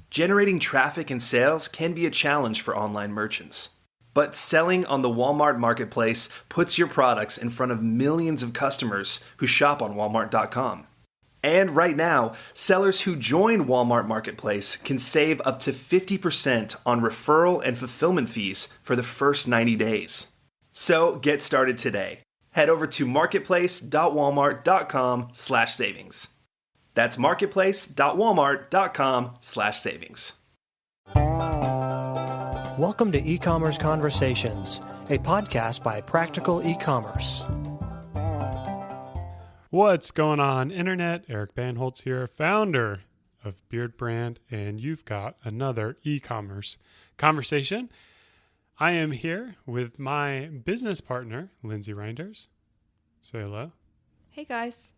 Generating traffic and sales can be a challenge for online merchants. But selling on the Walmart Marketplace puts your products in front of millions of customers who shop on Walmart.com. And right now, sellers who join Walmart Marketplace can save up to 50% on referral and fulfillment fees for the first 90 days. So get started today. Head over to marketplace.walmart.com/savings. That's marketplace.walmart.com/savings. Welcome to E-Commerce Conversations, a podcast by Practical E-Commerce. What's going on, Internet? Eric Bandholtz here, founder of Beardbrand, and you've got another e-commerce conversation. I am here with my business partner, Lindsey Reinders. Say hello. Hey, guys.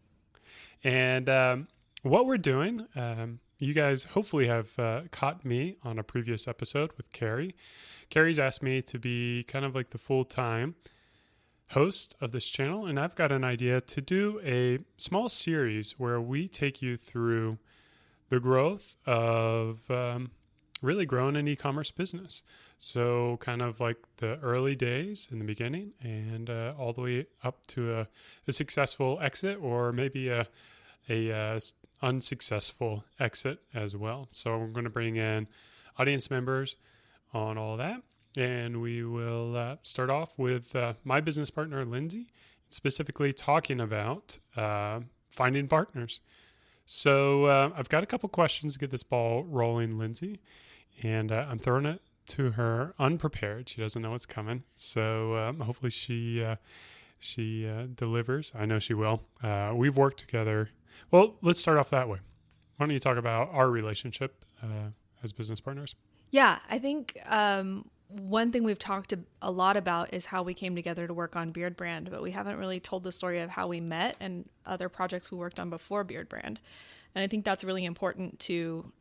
And what we're doing, you guys hopefully have caught me on a previous episode with Carrie. Carrie's asked me to be kind of like the full-time host of this channel, and I've got an idea to do a small series where we take you through the growth of really growing an e-commerce business. So kind of like the early days in the beginning and all the way up to a successful exit, or maybe a unsuccessful exit as well. So we're going to bring in audience members on all that. And we will start off with my business partner, Lindsey, specifically talking about finding partners. So I've got a couple questions to get this ball rolling, Lindsey, and I'm throwing it to her unprepared. She doesn't know what's coming. So hopefully she delivers. I know she will. We've worked together. Well, let's start off that way. Why don't you talk about our relationship as business partners? Yeah, I think one thing we've talked a lot about is how we came together to work on Beardbrand, but we haven't really told the story of how we met and other projects we worked on before Beardbrand. And I think that's really important to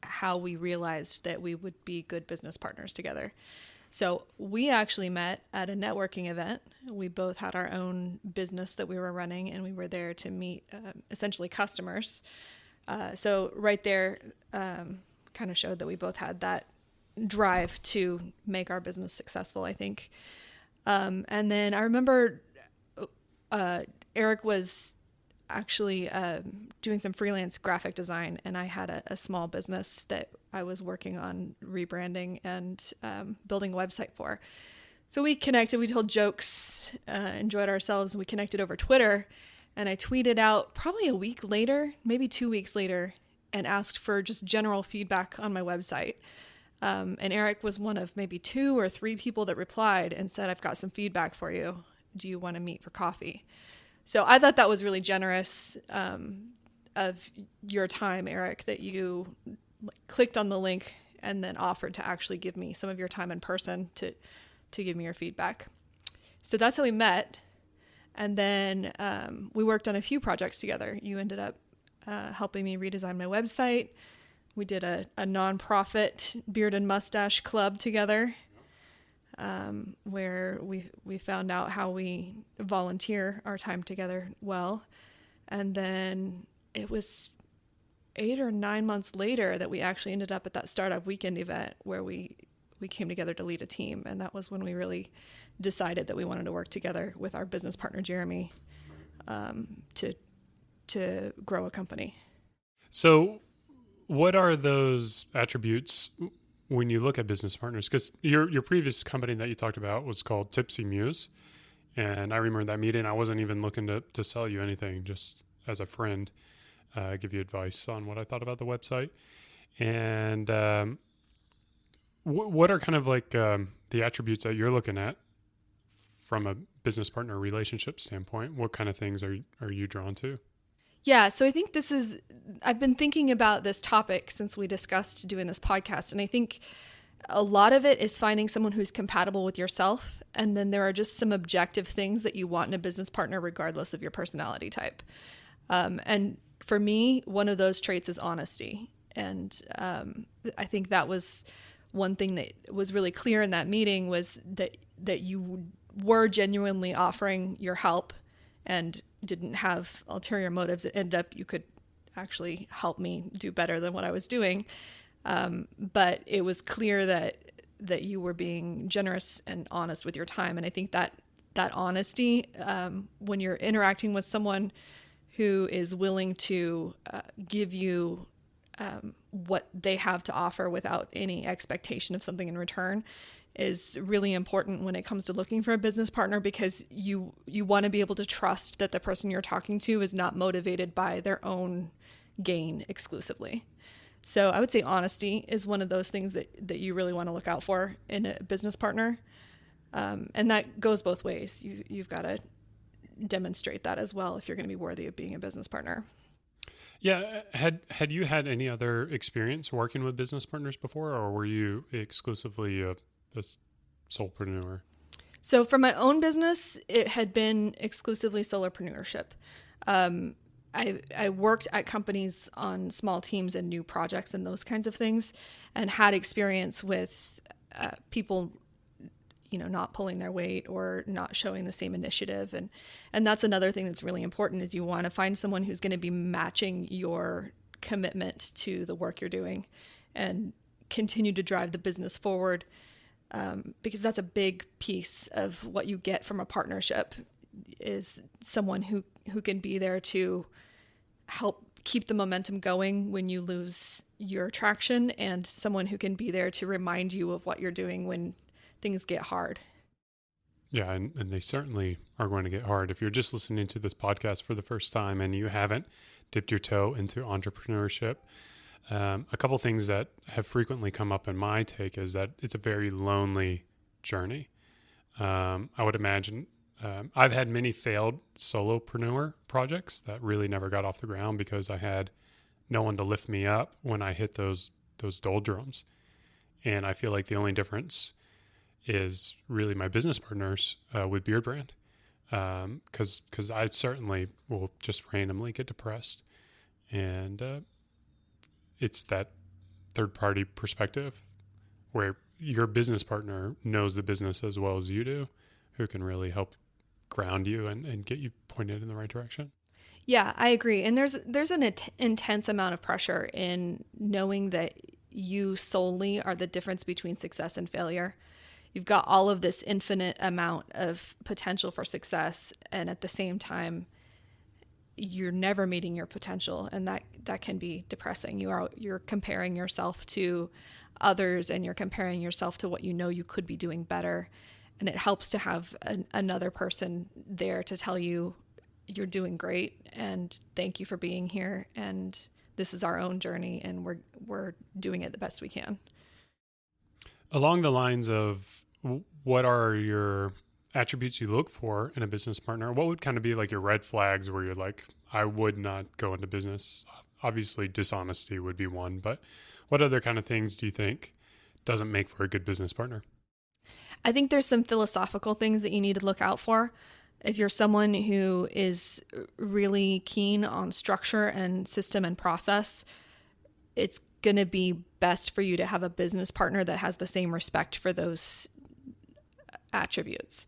how we realized that we would be good business partners together. So we actually met at a networking event. We both had our own business that we were running, and we were there to meet essentially customers. So right there kind of showed that we both had that drive to make our business successful, I think. And then I remember Eric was actually doing some freelance graphic design, and I had a small business that I was working on rebranding and building a website for. So we connected, we told jokes, enjoyed ourselves, and we connected over Twitter. And I tweeted out probably a week later, maybe 2 weeks later, and asked for just general feedback on my website. And Eric was one of maybe 2 or 3 people that replied and said, "I've got some feedback for you. Do you want to meet for coffee?" So I thought that was really generous of your time, Eric, that you clicked on the link and then offered to actually give me some of your time in person to give me your feedback. So that's how we met. And then we worked on a few projects together. You ended up helping me redesign my website. We did a nonprofit beard and mustache club together, where we found out how we volunteer our time together well. And then it was 8 or 9 months later that we actually ended up at that startup weekend event where we came together to lead a team. And that was when we really decided that we wanted to work together with our business partner, Jeremy, to grow a company. So what are those attributes when you look at business partners? Because your previous company that you talked about was called Tipsy Muse. And I remember that meeting. I wasn't even looking to sell you anything, just as a friend, give you advice on what I thought about the website. And what are kind of like the attributes that you're looking at from a business partner relationship standpoint? What kind of things are you drawn to? Yeah, so I think I've been thinking about this topic since we discussed doing this podcast. And I think a lot of it is finding someone who's compatible with yourself. And then there are just some objective things that you want in a business partner, regardless of your personality type. And for me, one of those traits is honesty. And I think that was one thing that was really clear in that meeting, was that you were genuinely offering your help and didn't have ulterior motives. It ended up you could actually help me do better than what I was doing. But it was clear that you were being generous and honest with your time. And I think that honesty, when you're interacting with someone who is willing to give you what they have to offer without any expectation of something in return, is really important when it comes to looking for a business partner, because you want to be able to trust that the person you're talking to is not motivated by their own gain exclusively. So I would say honesty is one of those things that you really want to look out for in a business partner. And that goes both ways. You've got to demonstrate that as well if you're going to be worthy of being a business partner. Yeah. Had you had any other experience working with business partners before, or were you exclusively a solopreneur? So for my own business, it had been exclusively solopreneurship. I worked at companies on small teams and new projects and those kinds of things, and had experience with people, not pulling their weight or not showing the same initiative. And that's another thing that's really important, is you want to find someone who's going to be matching your commitment to the work you're doing and continue to drive the business forward. Because that's a big piece of what you get from a partnership, is someone who can be there to help keep the momentum going when you lose your traction, and someone who can be there to remind you of what you're doing when things get hard. Yeah, and they certainly are going to get hard. If you're just listening to this podcast for the first time and you haven't dipped your toe into entrepreneurship, a couple things that have frequently come up in my take is that it's a very lonely journey. I would imagine I've had many failed solopreneur projects that really never got off the ground because I had no one to lift me up when I hit those doldrums. And I feel like the only difference is really my business partners with Beardbrand, because I certainly will just randomly get depressed, and it's that third-party perspective where your business partner knows the business as well as you do, who can really help ground you and get you pointed in the right direction. Yeah, I agree. And there's an intense amount of pressure in knowing that you solely are the difference between success and failure. You've got all of this infinite amount of potential for success, and at the same time, you're never meeting your potential, and that can be depressing. You're comparing yourself to others, and you're comparing yourself to what you could be doing better. And it helps to have another person there to tell you you're doing great, and thank you for being here, and this is our own journey, and we're doing it the best we can. Along the lines of what are your attributes you look for in a business partner, what would kind of be like your red flags where you're like, I would not go into business? Obviously, dishonesty would be one, but what other kind of things do you think doesn't make for a good business partner? I think there's some philosophical things that you need to look out for. If you're someone who is really keen on structure and system and process, it's going to be best for you to have a business partner that has the same respect for those attributes.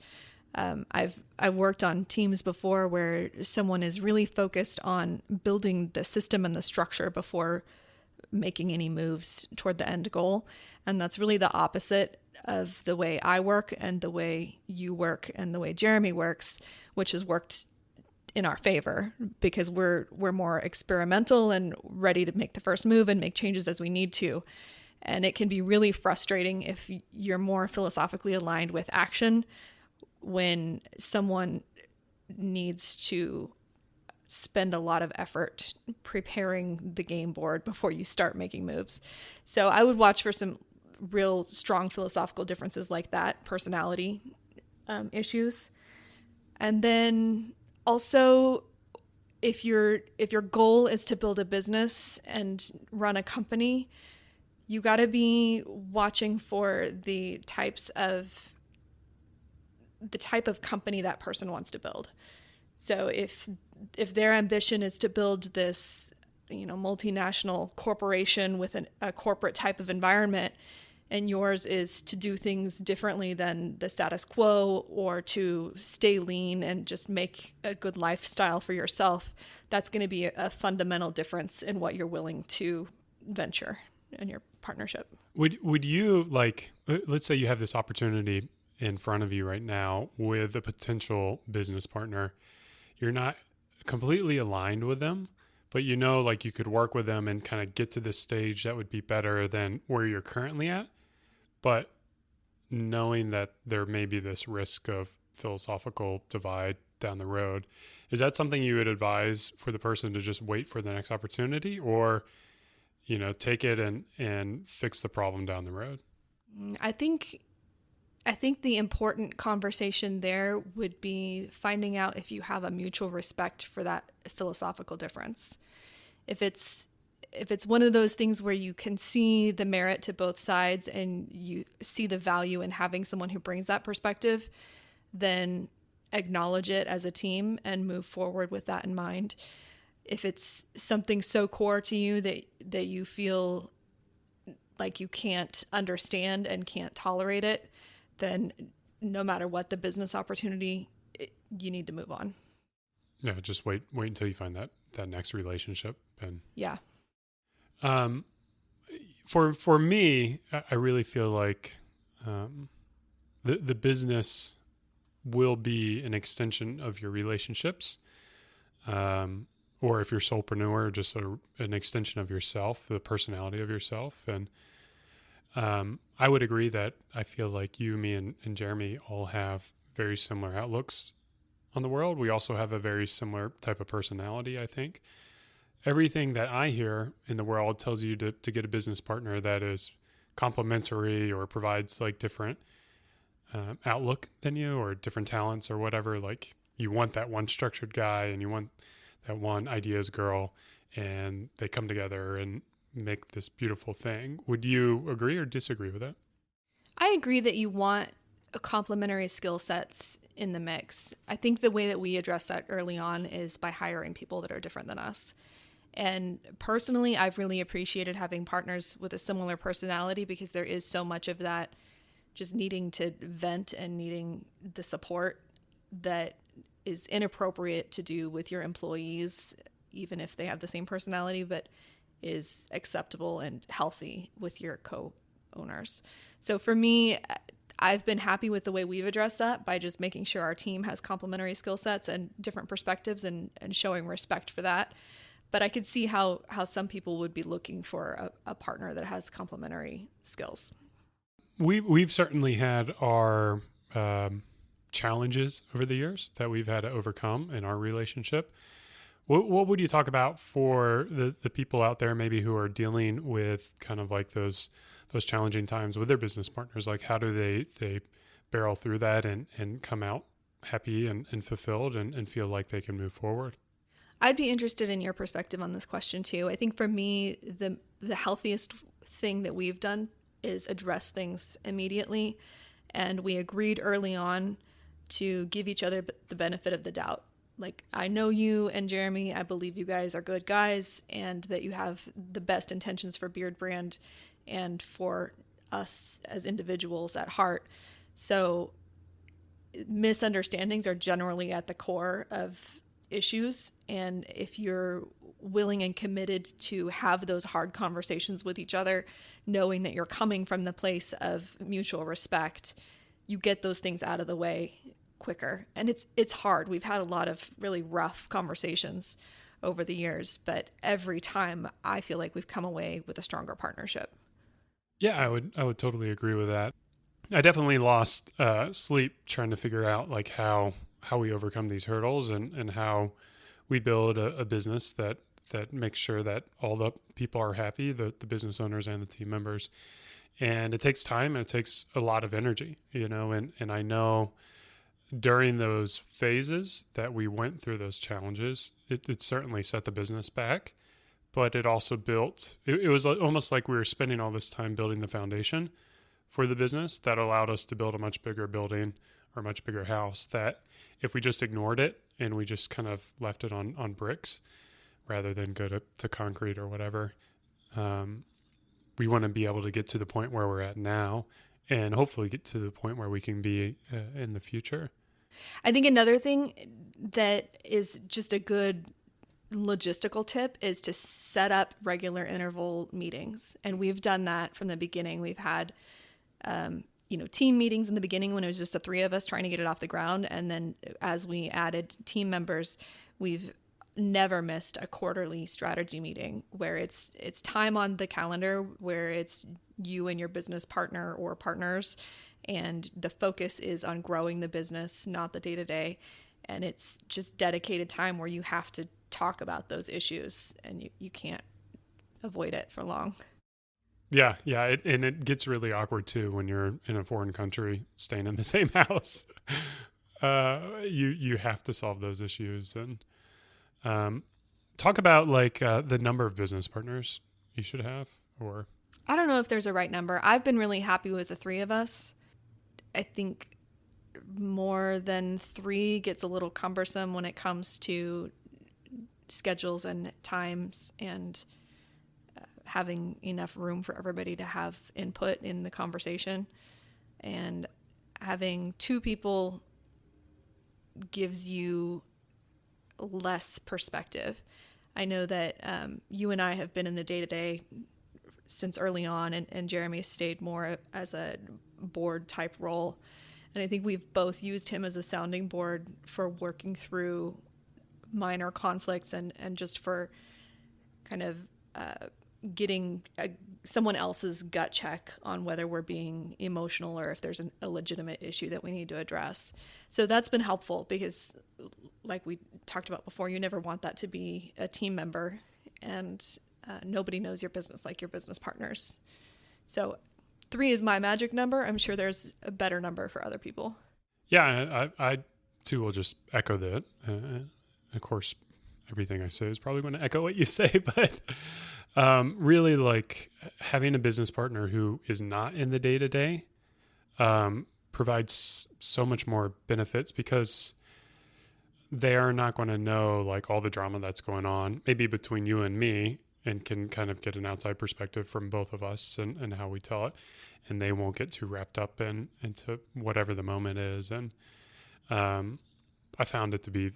I've worked on teams before where someone is really focused on building the system and the structure before making any moves toward the end goal. And that's really the opposite of the way I work and the way you work and the way Jeremy works, which has worked in our favor because we're more experimental and ready to make the first move and make changes as we need to. And it can be really frustrating if you're more philosophically aligned with action when someone needs to spend a lot of effort preparing the game board before you start making moves. So I would watch for some real strong philosophical differences like that, personality issues. And then also, if your goal is to build a business and run a company, you got to be watching for the type of company that person wants to build. So if their ambition is to build this, multinational corporation with a corporate type of environment, and yours is to do things differently than the status quo or to stay lean and just make a good lifestyle for yourself, that's going to be a fundamental difference in what you're willing to venture. in your partnership. Would you, like, let's say you have this opportunity in front of you right now with a potential business partner. You're not completely aligned with them, but you know, like, you could work with them and kind of get to this stage that would be better than where you're currently at. But knowing that there may be this risk of philosophical divide down the road, is that something you would advise for the person to just wait for the next opportunity, or, you know, take it and fix the problem down the road? I think the important conversation there would be finding out if you have a mutual respect for that philosophical difference. If it's one of those things where you can see the merit to both sides and you see the value in having someone who brings that perspective, then acknowledge it as a team and move forward with that in mind. If it's something so core to you that you feel like you can't understand and can't tolerate it, then no matter what the business opportunity, you need to move on. Yeah, just wait until you find that next relationship. And yeah. For me, I really feel like the business will be an extension of your relationships, or if you're solopreneur, just an extension of yourself, the personality of yourself. And I would agree that I feel like you, me, and Jeremy all have very similar outlooks on the world. We also have a very similar type of personality, I think. Everything that I hear in the world tells you to get a business partner that is complementary or provides like different outlook than you, or different talents or whatever. Like, you want that one structured guy and you want that one ideas girl, and they come together and make this beautiful thing. Would you agree or disagree with that? I agree that you want complementary skill sets in the mix. I think the way that we address that early on is by hiring people that are different than us. And personally, I've really appreciated having partners with a similar personality, because there is so much of that just needing to vent and needing the support that is inappropriate to do with your employees, even if they have the same personality, but is acceptable and healthy with your co-owners. So for me, I've been happy with the way we've addressed that by just making sure our team has complementary skill sets and different perspectives, and showing respect for that. But I could see how some people would be looking for a partner that has complementary skills. We've certainly had our challenges over the years that we've had to overcome in our relationship. What would you talk about for the people out there maybe who are dealing with kind of like those challenging times with their business partners? Like, how do they barrel through that and come out happy and fulfilled and feel like they can move forward? I'd be interested in your perspective on this question too. I think for me, the healthiest thing that we've done is address things immediately. And we agreed early on to give each other the benefit of the doubt. Like, I know you and Jeremy, I believe you guys are good guys and that you have the best intentions for Beardbrand and for us as individuals at heart. So misunderstandings are generally at the core of issues. And if you're willing and committed to have those hard conversations with each other, knowing that you're coming from the place of mutual respect, you get those things out of the way quicker. And it's hard. We've had a lot of really rough conversations over the years, but every time I feel like we've come away with a stronger partnership. Yeah, I would totally agree with that. I definitely lost sleep trying to figure out like how we overcome these hurdles and how we build a business that makes sure that all the people are happy, the business owners and the team members. And it takes time and it takes a lot of energy, and I know during those phases that we went through those challenges, it certainly set the business back, but it also it was almost like we were spending all this time building the foundation for the business that allowed us to build a much bigger building or a much bigger house, that if we just ignored it and we just kind of left it on bricks rather than go to concrete or whatever, we want to be able to get to the point where we're at now and hopefully get to the point where we can be in the future. I think another thing that is just a good logistical tip is to set up regular interval meetings. And we've done that from the beginning. We've had, team meetings in the beginning when it was just the three of us trying to get it off the ground. And then as we added team members, we've never missed a quarterly strategy meeting where it's time on the calendar, where it's you and your business partner or partners. And the focus is on growing the business, not the day-to-day. And it's just dedicated time where you have to talk about those issues, and you can't avoid it for long. Yeah. And it gets really awkward too when you're in a foreign country staying in the same house. You have to solve those issues. And talk about the number of business partners you should have, or I don't know if there's a right number. I've been really happy with the three of us. I think more than three gets a little cumbersome when it comes to schedules and times and having enough room for everybody to have input in the conversation. And having two people gives you less perspective. I know that you and I have been in the day-to-day since early on, and Jeremy stayed more as a board type role. And I think we've both used him as a sounding board for working through minor conflicts and just for kind of getting someone else's gut check on whether we're being emotional or if there's a legitimate issue that we need to address. So that's been helpful because, like we talked about before, you never want that to be a team member, and nobody knows your business like your business partners. So 3 is my magic number. I'm sure there's a better number for other people. Yeah, I too will just echo that. Of course, everything I say is probably going to echo what you say, but really, like, having a business partner who is not in the day-to-day provides so much more benefits, because they are not going to know like all the drama that's going on, maybe between you and me, and can kind of get an outside perspective from both of us and how we tell it. And they won't get too wrapped up into whatever the moment is. And I found it to be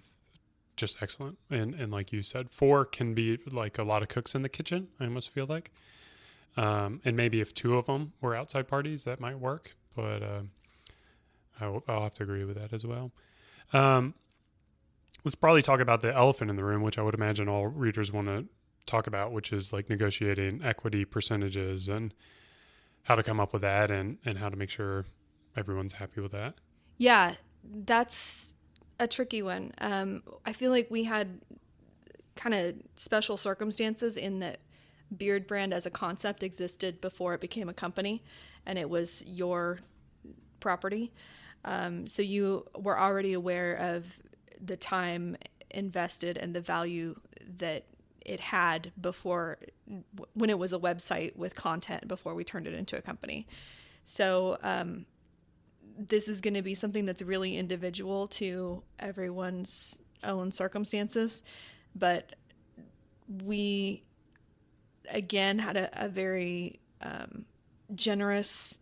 just excellent. And like you said, 4 can be like a lot of cooks in the kitchen, I almost feel like. And maybe if 2 of them were outside parties, that might work. But I'll have to agree with that as well. Let's probably talk about the elephant in the room, which I would imagine all readers want to talk about, which is like negotiating equity percentages and how to come up with that and how to make sure everyone's happy with that. Yeah, that's a tricky one. I feel like we had kind of special circumstances in that Beardbrand as a concept existed before it became a company, and it was your property. So you were already aware of the time invested and the value that it had before, when it was a website with content, before we turned it into a company. So this is going to be something that's really individual to everyone's own circumstances. But we, again, had a very generous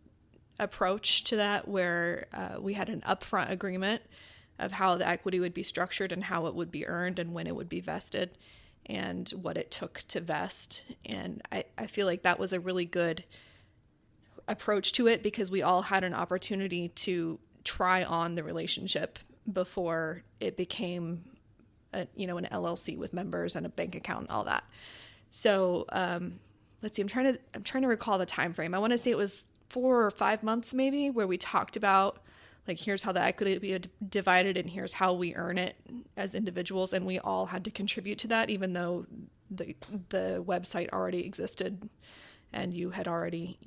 approach to that, where we had an upfront agreement of how the equity would be structured and how it would be earned and when it would be vested and what it took to vest. And I feel like that was a really good approach to it, because we all had an opportunity to try on the relationship before it became an LLC with members and a bank account and all that. So let's see, I'm trying to recall the time frame. I want to say it was 4 or 5 months maybe, where we talked about, like, here's how the equity would be divided and here's how we earn it as individuals. And we all had to contribute to that, even though the website already existed and you had already,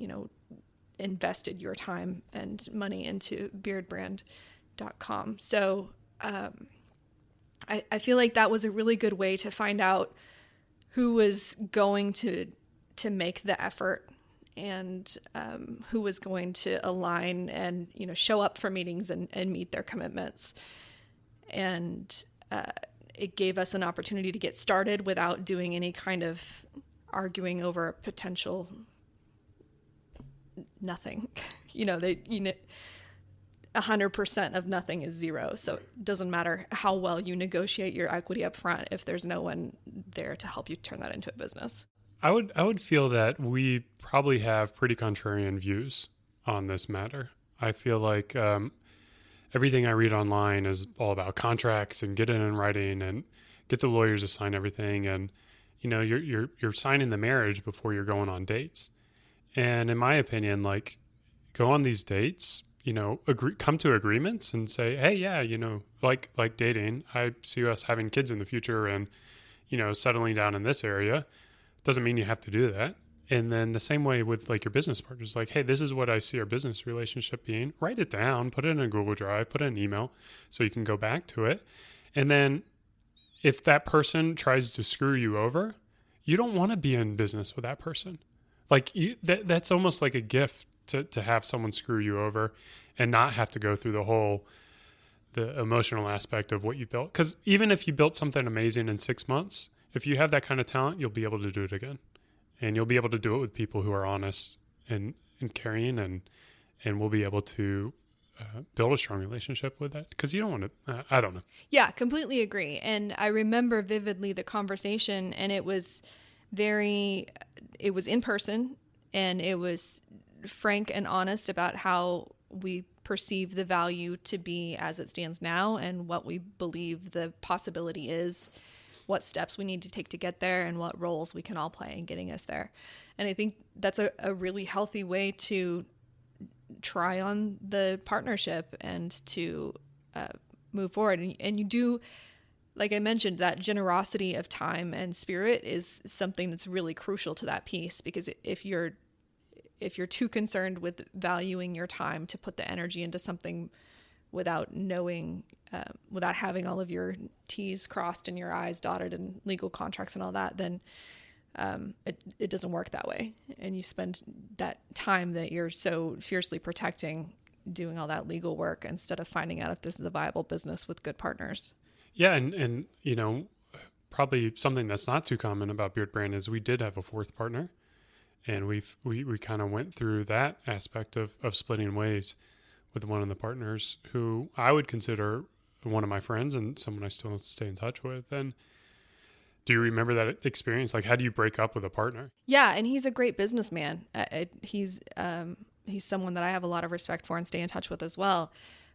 invested your time and money into beardbrand.com. So I feel like that was a really good way to find out who was going to make the effort and who was going to align and, show up for meetings and meet their commitments. And it gave us an opportunity to get started without doing any kind of arguing over a potential nothing. 100% of nothing is zero. So it doesn't matter how well you negotiate your equity up front if there's no one there to help you turn that into a business. I would feel that we probably have pretty contrarian views on this matter. I feel like everything I read online is all about contracts and get it in writing and get the lawyers to sign everything. And, you know, you're signing the marriage before you're going on dates. And in my opinion, like, go on these dates, you know, come to agreements and say, hey, yeah, you know, like dating, I see us having kids in the future and, you know, settling down in this area. Doesn't mean you have to do that. And then the same way with like your business partners, like, hey, this is what I see our business relationship being. Write it down, put it in a Google Drive, put it in an email so you can go back to it. And then if that person tries to screw you over, you don't want to be in business with that person. Like that's almost like a gift to have someone screw you over and not have to go through the emotional aspect of what you built. Because even if you built something amazing in 6 months, if you have that kind of talent, you'll be able to do it again. And you'll be able to do it with people who are honest and caring, and we'll be able to build a strong relationship with that. Because you don't want to, I don't know. Yeah, completely agree. And I remember vividly the conversation, and it was in person, and it was frank and honest about how we perceive the value to be as it stands now and what we believe the possibility is, what steps we need to take to get there, and what roles we can all play in getting us there. And I think that's a really healthy way to try on the partnership and to move forward. And you do, like I mentioned, that generosity of time and spirit is something that's really crucial to that piece, because if you're too concerned with valuing your time to put the energy into something without knowing, without having all of your T's crossed and your I's dotted and legal contracts and all that, then it doesn't work that way. And you spend that time that you're so fiercely protecting doing all that legal work instead of finding out if this is a viable business with good partners. Yeah. And you know, probably something that's not too common about Beardbrand is we did have a fourth partner, and we kind of went through that aspect of splitting ways with one of the partners who I would consider one of my friends and someone I still stay in touch with. And do you remember that experience? Like, how do you break up with a partner? Yeah. And he's a great businessman. He's someone that I have a lot of respect for and stay in touch with as well.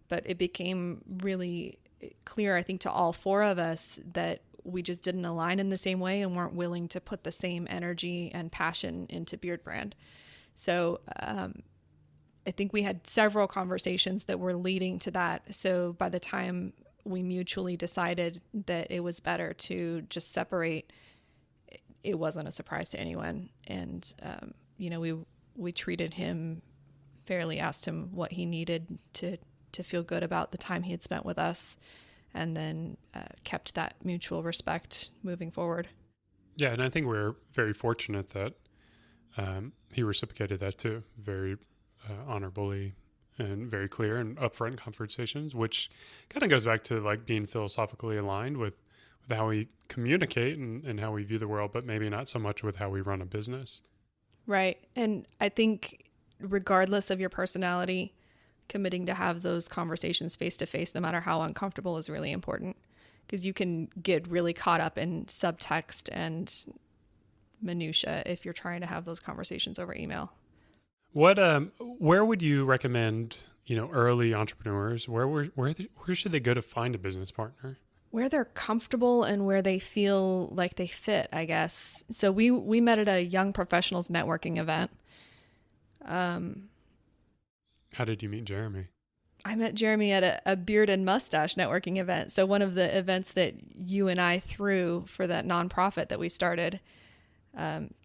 But it became really clear, I think, to all four of us that we just didn't align in the same way and weren't willing to put the same energy and passion into Beardbrand. So, I think we had several conversations that were leading to that. So by the time we mutually decided that it was better to just separate, it wasn't a surprise to anyone. And, you know, we treated him fairly, asked him what he needed to feel good about the time he had spent with us, and then kept that mutual respect moving forward. Yeah. And I think we're very fortunate that he reciprocated that too. Very honorably and very clear and upfront conversations, which kind of goes back to like being philosophically aligned with how we communicate and how we view the world, but maybe not so much with how we run a business. Right. And I think regardless of your personality, committing to have those conversations face to face, no matter how uncomfortable, is really important, because you can get really caught up in subtext and minutia if you're trying to have those conversations over email. Where would you recommend, you know, early entrepreneurs, where should they go to find a business partner? Where they're comfortable and where they feel like they fit, I guess. So we met at a young professionals networking event. How did you meet Jeremy? I met Jeremy at a beard and mustache networking event. So one of the events that you and I threw for that nonprofit that we started,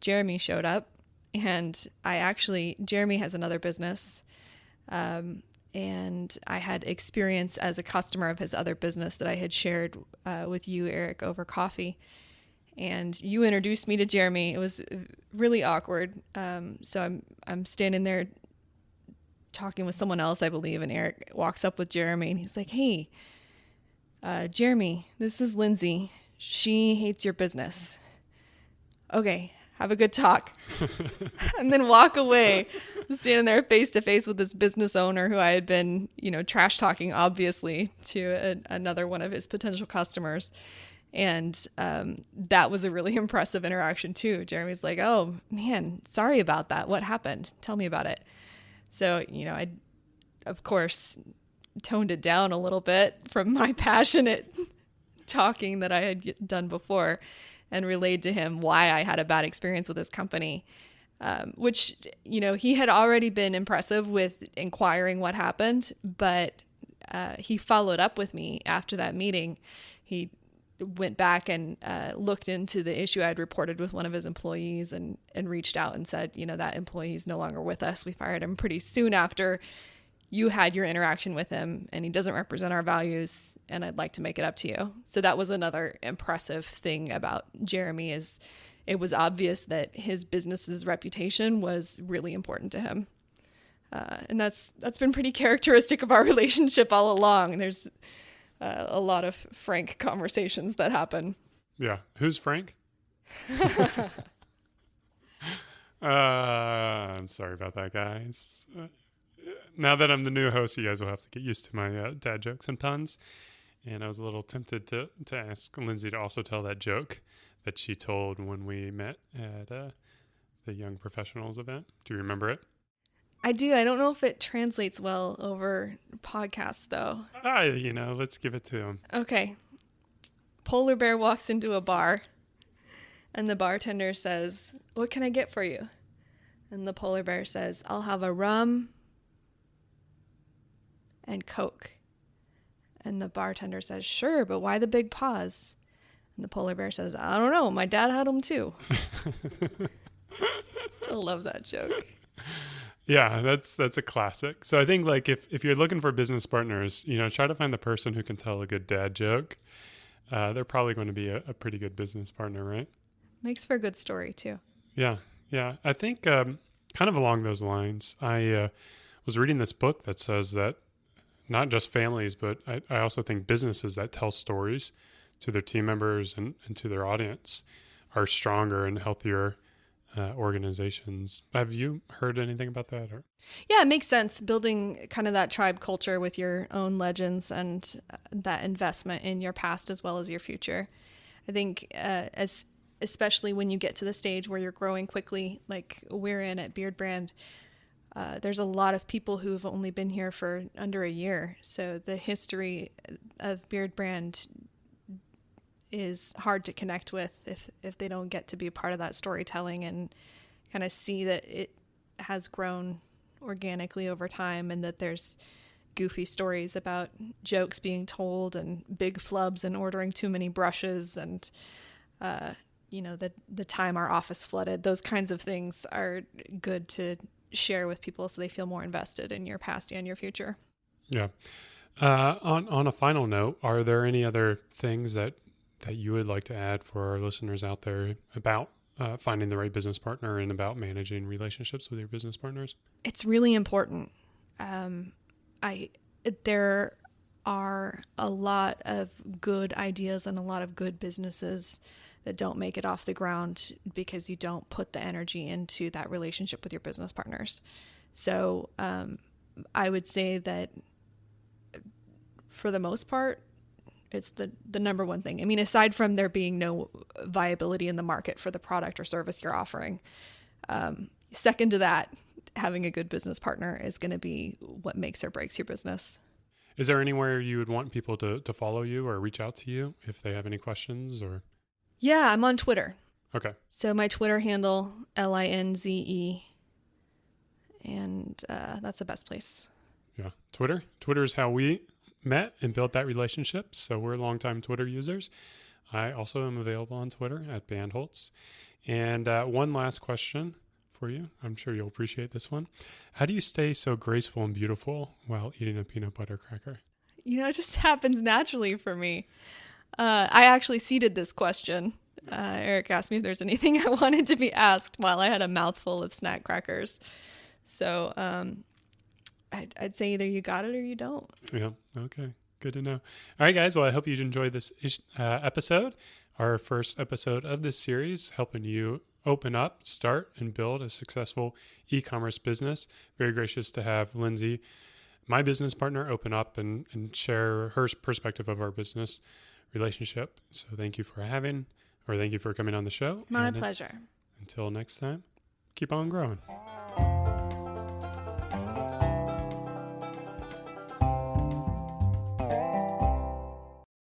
Jeremy showed up. And Jeremy has another business, and I had experience as a customer of his other business that I had shared with you, Eric, over coffee. And you introduced me to Jeremy. It was really awkward. So I'm standing there talking with someone else, I believe, and Eric walks up with Jeremy, and he's like, "Hey, Jeremy, this is Lindsey. She hates your business. Okay. Have a good talk." And then walk away. standing there face to face with this business owner who I had been, trash talking, obviously, to another one of his potential customers. And that was a really impressive interaction too. Jeremy's like, "Oh man, sorry about that. What happened? Tell me about it." So, I, of course, toned it down a little bit from my passionate talking that I had done before and relayed to him why I had a bad experience with this company, which, he had already been impressive with inquiring what happened, but he followed up with me after that meeting. He went back and looked into the issue I had reported with one of his employees and reached out and said, that employee is no longer with us. We fired him pretty soon after you had your interaction with him, and he doesn't represent our values, and I'd like to make it up to you. So that was another impressive thing about Jeremy, is it was obvious that his business's reputation was really important to him. And that's been pretty characteristic of our relationship all along. There's a lot of frank conversations that happen. Yeah. Who's Frank? I'm sorry about that, guys. Now that I'm the new host, you guys will have to get used to my dad jokes and puns. And I was a little tempted to ask Lindsey to also tell that joke that she told when we met at the Young Professionals event. Do you remember it? I do. I don't know if it translates well over podcasts, though. Let's give it to him. Okay. Polar bear walks into a bar, and the bartender says, "What can I get for you?" And the polar bear says, "I'll have a rum and Coke." And the bartender says, "Sure, but why the big pause?" And the polar bear says, "I don't know. My dad had them too." Still love that joke. Yeah, that's a classic. So I think like if you're looking for business partners, try to find the person who can tell a good dad joke. They're probably going to be a pretty good business partner, right? Makes for a good story too. Yeah. I think kind of along those lines, I was reading this book that says that not just families, but I also think businesses that tell stories to their team members and to their audience are stronger and healthier organizations. Have you heard anything about that? Or? Yeah, it makes sense. Building kind of that tribe culture with your own legends and that investment in your past as well as your future. I think especially when you get to the stage where you're growing quickly, like we're in at Beardbrand, there's a lot of people who've only been here for under a year. So the history of Beardbrand is hard to connect with if they don't get to be a part of that storytelling and kind of see that it has grown organically over time, and that there's goofy stories about jokes being told and big flubs and ordering too many brushes and the time our office flooded. Those kinds of things are good to share with people so they feel more invested in your past and your future. Yeah. On a final note, are there any other things that you would like to add for our listeners out there about finding the right business partner and about managing relationships with your business partners? It's really important. There are a lot of good ideas and a lot of good businesses that don't make it off the ground because you don't put the energy into that relationship with your business partners. So I would say that for the most part, it's the number one thing. I mean, aside from there being no viability in the market for the product or service you're offering, second to that, having a good business partner is going to be what makes or breaks your business. Is there anywhere you would want people to follow you or reach out to you if they have any questions? Or? Yeah, I'm on Twitter. Okay. So my Twitter handle, Linze, and that's the best place. Yeah, Twitter. Twitter is how we met and built that relationship. So we're longtime Twitter users. I also am available on Twitter at Bandholtz. And one last question for you. I'm sure you'll appreciate this one. How do you stay so graceful and beautiful while eating a peanut butter cracker? It just happens naturally for me. I actually seeded this question. Eric asked me if there's anything I wanted to be asked while I had a mouthful of snack crackers. So I'd say either you got it or you don't. Yeah. Okay. Good to know. All right, guys. Well, I hope you enjoyed this episode, our first episode of this series, helping you open up, start, and build a successful e-commerce business. Very gracious to have Lindsey, my business partner, open up and share her perspective of our business relationship. So thank you for coming on the show. My pleasure. Until next time, keep on growing.